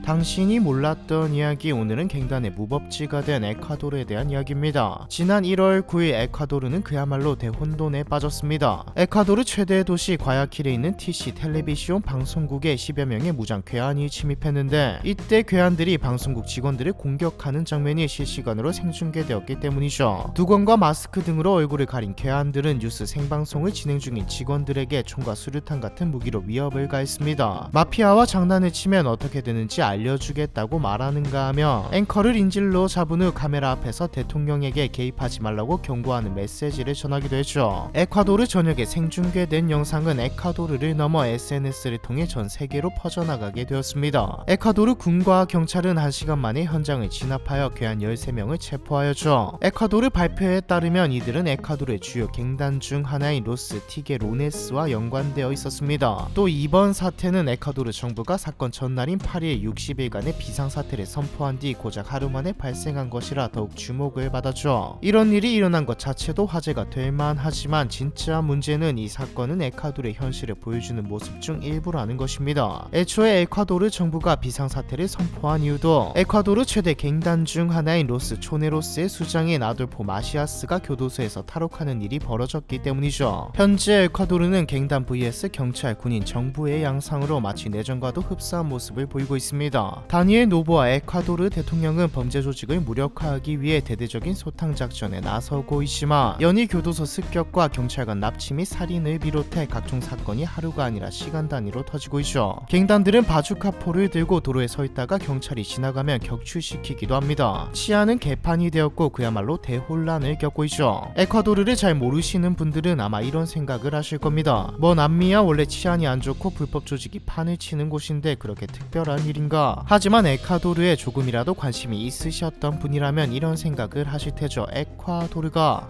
당신이 몰랐던 이야기. 오늘은 갱단의 무법지가 된 에콰도르에 대한 이야기입니다. 지난 1월 9일 에콰도르는 그야말로 대혼돈에 빠졌습니다. 에콰도르 최대 도시 과야킬에 있는 TC 텔레비시온 방송국에 10여 명의 무장 괴한이 침입했는데, 이때 괴한들이 방송국 직원들을 공격하는 장면이 실시간으로 생중계되었기 때문이죠. 두건과 마스크 등으로 얼굴을 가린 괴한들은 뉴스 생방송을 진행 중인 직원들에게 총과 수류탄 같은 무기로 위협을 가했습니다. 마피아와 장난을 치면 어떻게 되는지 알려주겠다고 말하는가 하며 앵커를 인질로 잡은 후 카메라 앞에서 대통령에게 개입하지 말라고 경고하는 메시지를 전하기도 했죠. 에콰도르 전역에 생중계된 영상은 에콰도르를 넘어 SNS를 통해 전 세계로 퍼져나가게 되었습니다. 에콰도르 군과 경찰은 1시간 만에 현장을 진압하여 괴한 13명을 체포하였죠. 에콰도르 발표에 따르면 이들은 에콰도르의 주요 갱단 중 하나인 로스 티게로네스와 연관되어 있었습니다. 또 이번 사태는 에콰도르 정부가 사건 전날인 8일 60일간의 비상사태를 선포한 뒤 고작 하루 만에 발생한 것이라 더욱 주목을 받았죠. 이런 일이 일어난 것 자체도 화제가 될 만하지만 진짜 문제는 이 사건은 에콰도르의 현실을 보여주는 모습 중 일부라는 것입니다. 애초에 에콰도르 정부가 비상사태를 선포한 이유도 에콰도르 최대 갱단 중 하나인 로스 초네로스의 수장인 아돌포 마시아스가 교도소에서 탈옥하는 일이 벌어졌기 때문이죠. 현재 에콰도르는 갱단 vs 경찰, 군인, 정부의 양상으로 마치 내전과도 흡사한 모습을 보이고 있습니다. 다니엘 노보아 에콰도르 대통령은 범죄 조직을 무력화하기 위해 대대적인 소탕 작전에 나서고 있지만 연일 교도소 습격과 경찰관 납치 및 살인을 비롯해 각종 사건이 하루가 아니라 시간 단위로 터지고 있죠. 갱단들은 바주카포를 들고 도로에 서 있다가 경찰이 지나가면 격추시키기도 합니다. 치안은 개판이 되었고 그야말로 대혼란을 겪고 있죠. 에콰도르를 잘 모르시는 분들은 아마 이런 생각을 하실 겁니다. 남미야 원래 치안이 안 좋고 불법 조직이 판을 치는 곳인데 그렇게 특별한 일인가? 하지만 에콰도르에 조금이라도 관심이 있으셨던 분이라면 이런 생각을 하실 테죠.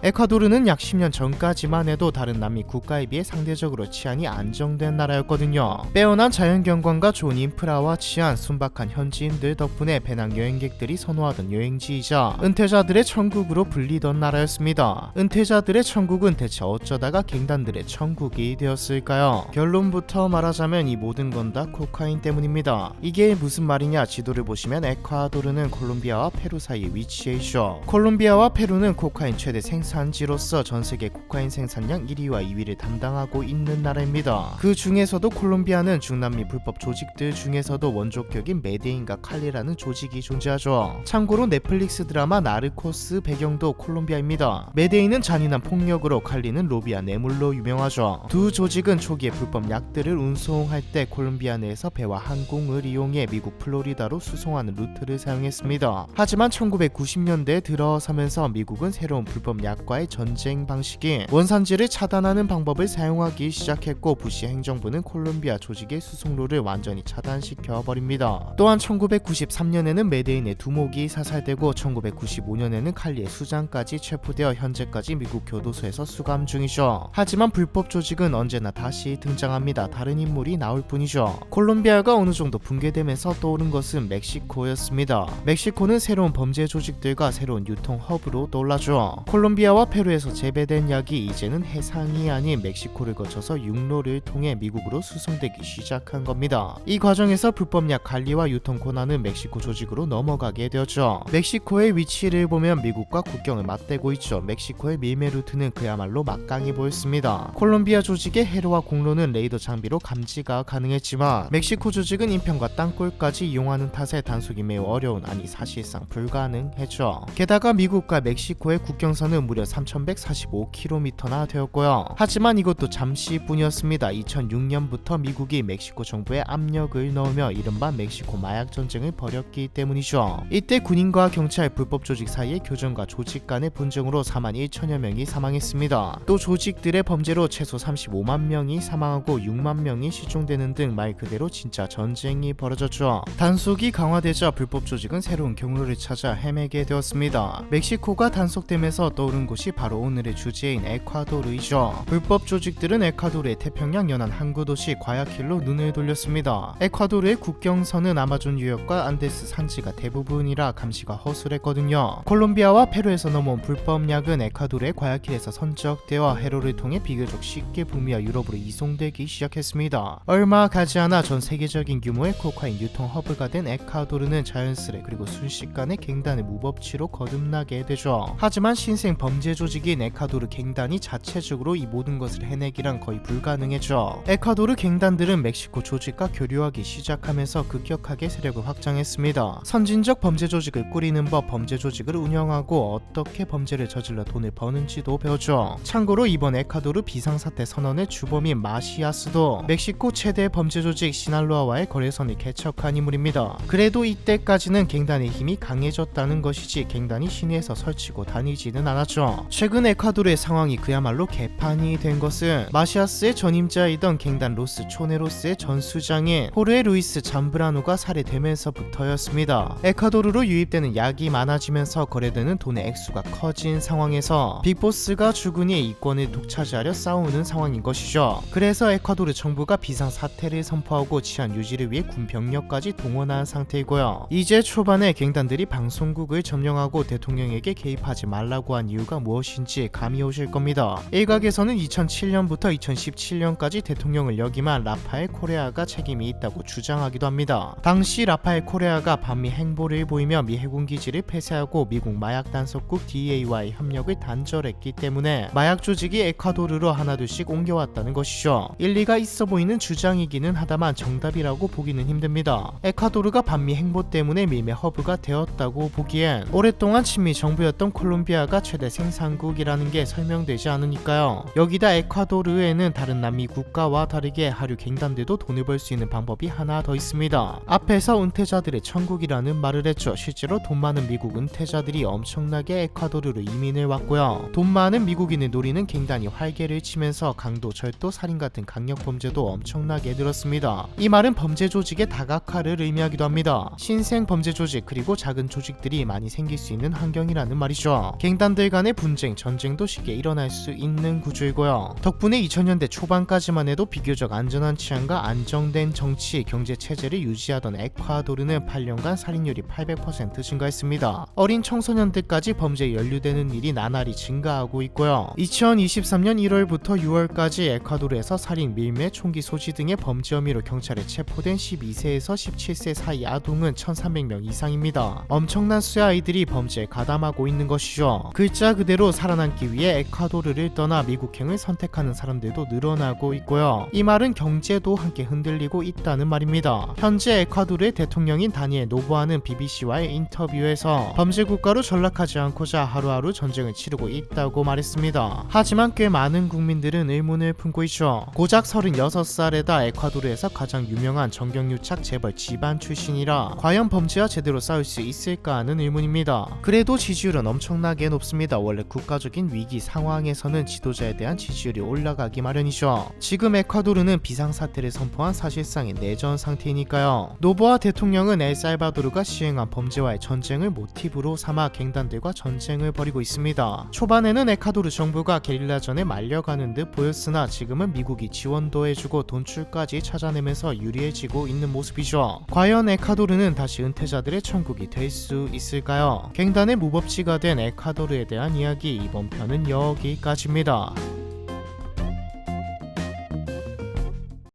에콰도르는 약 10년 전까지만 해도 다른 남미 국가에 비해 상대적으로 치안이 안정된 나라였거든요. 빼어난 자연경관과 좋은 인프라와 치안, 순박한 현지인들 덕분에 배낭 여행객들이 선호하던 여행지이자 은퇴자들의 천국으로 불리던 나라였습니다. 은퇴자들의 천국은 대체 어쩌다가 갱단들의 천국이 되었을까요? 결론부터 말하자면 이 모든 건 다 코카인 때문입니다. 이게 무슨 말이냐? 지도를 보시면 에콰도르는 콜롬비아와 페루 사이에 위치해 있죠. 콜롬비아와 페루는 코카인 최대 생산지로서 전세계 코카인 생산량 1위와 2위를 담당하고 있는 나라입니다. 그 중에서도 콜롬비아는 중남미 불법 조직들 중에서도 원조격인 메데인과 칼리라는 조직이 존재하죠. 참고로 넷플릭스 드라마 나르코스 배경도 콜롬비아입니다. 메데인은 잔인한 폭력으로, 칼리는 로비아 뇌물로 유명하죠. 두 조직은 초기에 불법 약들을 운송할 때 콜롬비아 내에서 배와 항공을 이용해 미국 플로리다로 수송하는 루트를 사용했습니다. 하지만 1990년대에 들어서면서 미국은 새로운 불법 약과의 전쟁 방식인 원산지를 차단하는 방법을 사용하기 시작했고, 부시 행정부는 콜롬비아 조직의 수송로를 완전히 차단시켜 버립니다. 또한 1993년에는 메데인의 두목이 사살되고 1995년에는 칼리의 수장까지 체포되어 현재까지 미국 교도소에서 수감 중이죠. 하지만 불법 조직은 언제나 다시 등장합니다. 다른 인물이 나올 뿐이죠. 콜롬비아가 어느 정도 붕괴되면서 떠오른 것은 멕시코였습니다. 멕시코는 새로운 범죄 조직들과 새로운 유통 허브로 떠올라죠. 콜롬비아와 페루에서 재배된 약이 이제는 해상이 아닌 멕시코를 거쳐서 육로를 통해 미국으로 수송되기 시작한 겁니다. 이 과정에서 불법 약 관리와 유통 권한은 멕시코 조직으로 넘어가게 되었죠. 멕시코의 위치를 보면 미국과 국경을 맞대고 있죠. 멕시코의 밀매 루트는 그야말로 막강해 보였습니다. 콜롬비아 조직의 해로와 공로는 레이더 장비로 감지가 가능했지만 멕시코 조직은 인편과 땅굴까지 이용하는 탓에 단속이 매우 어려운, 아니 사실상 불가능했죠. 게다가 미국과 멕시코의 국경선은 무려 3145km나 되었고요. 하지만 이것도 잠시뿐이었습니다. 2006년부터 미국이 멕시코 정부에 압력을 넣으며 이른바 멕시코 마약 전쟁을 벌였기 때문이죠. 이때 군인과 경찰, 불법 조직 사이의 교전과 조직 간의 분쟁으로 41,000여 명이 사망했습니다. 또 조직들의 범죄로 최소 35만 명이 사망하고 6만 명이 실종되는 등 말 그대로 진짜 전쟁이 벌어졌죠. 것이죠. 단속이 강화되자 불법 조직은 새로운 경로를 찾아 헤매게 되었습니다. 멕시코가 단속되면서 떠오른 곳이 바로 오늘의 주제인 에콰도르이죠. 불법 조직들은 에콰도르의 태평양 연안 항구 도시 과야킬로 눈을 돌렸습니다. 에콰도르의 국경선은 아마존 유역과 안데스 산지가 대부분이라 감시가 허술했거든요. 콜롬비아와 페루에서 넘어온 불법 약은 에콰도르의 과야킬에서 선적되어 해로를 통해 비교적 쉽게 북미와 유럽으로 이송되기 시작했습니다. 얼마 가지 않아 전 세계적인 규모의 코카인 유통 허브가 된 에콰도르는 자연스레 그리고 순식간에 갱단의 무법치로 거듭나게 되죠. 하지만 신생 범죄 조직인 에콰도르 갱단이 자체적으로 이 모든 것을 해내기란 거의 불가능했죠. 에콰도르 갱단들은 멕시코 조직과 교류하기 시작하면서 급격하게 세력을 확장했습니다. 선진적 범죄 조직을 꾸리는 법, 범죄 조직을 운영하고 어떻게 범죄를 저질러 돈을 버는지도 배웠죠. 참고로 이번 에콰도르 비상사태 선언의 주범인 마시아스도 멕시코 최대 범죄 조직 시날로아와의 거래선을 개척한 인물입니다. 그래도 이때까지는 갱단의 힘이 강해졌다는 것이지 갱단이 시내에서 설치고 다니지는 않았죠. 최근 에콰도르의 상황이 그야말로 개판이 된 것은 마시아스의 전임자이던 갱단 로스 초네로스의 전 수장인 호르헤 루이스 잠브라노가 살해되면서부터였습니다. 에콰도르로 유입되는 약이 많아지면서 거래되는 돈의 액수가 커진 상황에서 빅보스가 주군이 이권을 독차지하려 싸우는 상황인 것이죠. 그래서 에콰도르 정부가 비상사태를 선포하고 치안 유지를 위해 군 병력까지 동원한 상태이고요. 이제 초반에 갱단들이 방송국을 점령하고 대통령에게 개입하지 말라고 한 이유가 무엇인지 감이 오실 겁니다. 일각에서는 2007년부터 2017년까지 대통령을 역임한 라파엘 코레아가 책임이 있다고 주장하기도 합니다. 당시 라파엘 코레아가 반미 행보를 보이며 미 해군 기지를 폐쇄하고 미국 마약 단속국 DEA와의 협력을 단절했기 때문에 마약 조직이 에콰도르로 하나둘씩 옮겨왔다는 것이죠. 일리가 있어 보이는 주장이기는 하다만 정답이라고 보기는 힘듭니다. 에콰도르가 반미 행보 때문에 밀매 허브가 되었다고 보기엔 오랫동안 친미 정부였던 콜롬비아가 최대 생산국이라는 게 설명되지 않으니까요. 여기다 에콰도르에는 다른 남미 국가와 다르게 하류 갱단들도 돈을 벌 수 있는 방법이 하나 더 있습니다. 앞에서 은퇴자들의 천국이라는 말을 했죠. 실제로 돈 많은 미국 은퇴자들이 엄청나게 에콰도르로 이민을 왔고요. 돈 많은 미국인을 노리는 갱단이 활개를 치면서 강도, 절도, 살인 같은 강력 범죄도 엄청나게 늘었습니다. 이 말은 범죄 조직의 다각화를 의미하기도 합니다. 신생 범죄 조직 그리고 작은 조직들이 많이 생길 수 있는 환경이라는 말이죠. 갱단들 간의 분쟁, 전쟁도 쉽게 일어날 수 있는 구조이고요. 덕분에 2000년대 초반까지만 해도 비교적 안전한 치안과 안정된 정치, 경제 체제를 유지하던 에콰도르는 8년간 살인율이 800% 증가했습니다. 어린 청소년들까지 범죄에 연루되는 일이 나날이 증가하고 있고요. 2023년 1월부터 6월까지 에콰도르에서 살인, 밀매, 총기 소지 등의 범죄 혐의로 경찰에 체포된 12세에서 17세 사이 아동은 1300명 이상입니다. 엄청난 수의 아이들이 범죄에 가담하고 있는 것이죠. 글자 그대로 살아남기 위해 에콰도르를 떠나 미국행을 선택하는 사람들도 늘어나고 있고요. 이 말은 경제도 함께 흔들리고 있다는 말입니다. 현재 에콰도르의 대통령인 다니엘 노보아는 BBC와의 인터뷰에서 범죄 국가로 전락하지 않고자 하루하루 전쟁을 치르고 있다고 말했습니다. 하지만 꽤 많은 국민들은 의문을 품고 있죠. 고작 36살에다 에콰도르에서 가장 유명한 정경유착 재벌 집안 출신이라 과연 범죄와 제대로 싸울 수 있을까 하는 의문입니다. 그래도 지지율은 엄청나게 높습니다. 원래 국가적인 위기 상황에서는 지도자에 대한 지지율이 올라가기 마련이죠. 지금 에콰도르는 비상사태를 선포한 사실상의 내전 상태이니까요. 노보아 대통령은 엘살바도르가 시행한 범죄와의 전쟁을 모티브로 삼아 갱단들과 전쟁을 벌이고 있습니다. 초반에는 에콰도르 정부가 게릴라전에 말려가는 듯 보였으나 지금은 미국이 지원도 해주고 돈줄까지 찾아내면서 유리해지고 있는 모습이죠. 과연 에콰도르는 다시 은퇴자들의 천국이 될 수 있을까요? 갱단의 무법지가 된 에콰도르에 대한 이야기, 이번 편은 여기까지입니다.